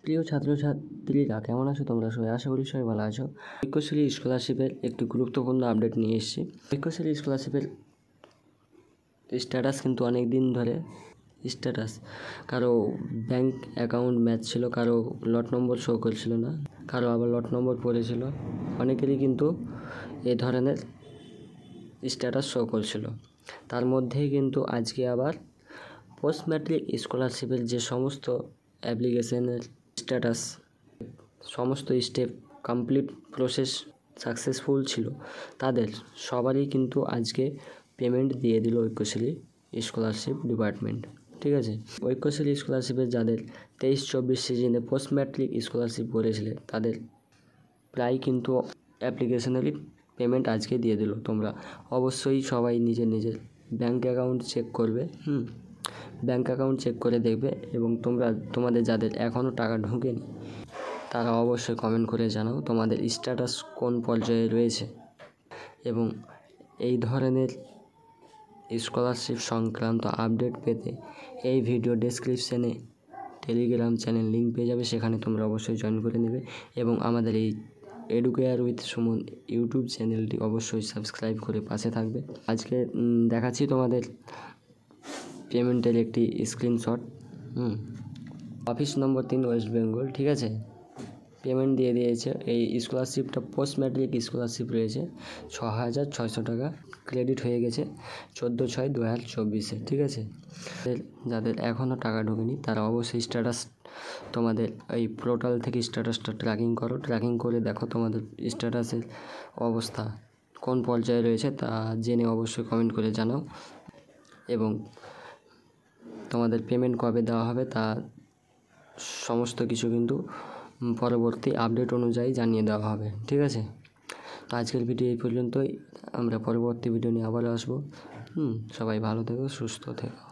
প্রিয় ছাত্রছাত্রীরা কেমন আছো তোমরা সবাই? আশা করি সবাই ভালো আছো। ঐক্যশ্রী স্কলারশিপের একটি গুরুত্বপূর্ণ আপডেট নিয়ে এসেছি। ঐক্যশ্রী স্কলারশিপের স্ট্যাটাস কিন্তু অনেক দিন ধরে কারো ব্যাংক অ্যাকাউন্ট ম্যাচ ছিল, কারো লট নম্বর শো করছিল না, কারো আবার লট নম্বর পড়েছিল, অনেকেরই কিন্তু এই ধরনের স্ট্যাটাস শো করছিল। তার মধ্যেই কিন্তু আজকে আবার পোস্ট ম্যাট্রিক স্কলারশিপের যে সমস্ত অ্যাপ্লিকেশনের স্ট্যাটাস, সমস্ত স্টেপ কমপ্লিট প্রসেস সাকসেসফুল ছিল, তাদের সবারই কিন্তু আজকে পেমেন্ট দিয়ে দিল ঐক্যশ্রী স্কলারশিপ ডিপার্টমেন্ট। ঠিক আছে, ঐক্যশ্রী স্কলারশিপের যাদের 23-24 সিজনে পোস্ট ম্যাট্রিক স্কলারশিপ করেছিলে তাদের প্রায় কিন্তু অ্যাপ্লিকেশনেরই পেমেন্ট আজকে দিয়ে দিল। তোমরা অবশ্যই সবাই নিজের নিজের ব্যাঙ্ক অ্যাকাউন্ট চেক করবে, ব্যাঙ্ক অ্যাকাউন্ট চেক করে দেখবে, এবং তোমাদের যাদের এখনও টাকা ঢোকেনি তারা অবশ্যই কমেন্ট করে জানাও তোমাদের স্ট্যাটাস কোন পর্যায়ে রয়েছে। এবং এই ধরনের স্কলারশিপ সংক্রান্ত আপডেট পেতে এই ভিডিও ডেসক্রিপশানে টেলিগ্রাম চ্যানেল লিঙ্ক পেয়ে যাবে, সেখানে তোমরা অবশ্যই জয়েন করে নেবে। এবং আমাদের এই এডুকেয়ার উইথ সুমন ইউটিউব চ্যানেলটি অবশ্যই সাবস্ক্রাইব করে পাশে থাকবে। আজকে দেখাচ্ছি তোমাদের পেমেন্টের একটি স্ক্রিনশট। অফিস নম্বর 3 ওয়েস্ট বেঙ্গল। ঠিক আছে, পেমেন্ট দিয়ে দিয়েছে। এই স্কলারশিপটা পোস্ট ম্যাট্রিক স্কলারশিপ রয়েছে, 6,600 টাকা ক্রেডিট হয়ে গেছে 14/6/2024। ঠিক আছে, যাদের এখনও টাকা ঢোকেনি তারা অবশ্যই স্ট্যাটাস তোমাদের এই পোর্টাল থেকে স্ট্যাটাসটা ট্র্যাকিং করো, ট্র্যাকিং করে দেখো তোমাদের স্ট্যাটাসের অবস্থা কোন পর্যায়ে রয়েছে, তা জেনে অবশ্যই কমেন্ট করে জানাও। এবং তোমাদের পেমেন্ট কবে দেওয়া হবে তা সমস্ত কিছু কিন্তু পরবর্তী আপডেট অনুযায়ী জানিয়ে দেওয়া হবে। ঠিক আছে, তো আজকের ভিডিও এই পর্যন্তই। আমরা পরবর্তী ভিডিও নিয়ে আবার আসবো। সবাই ভালো থেকো, সুস্থ থেকো।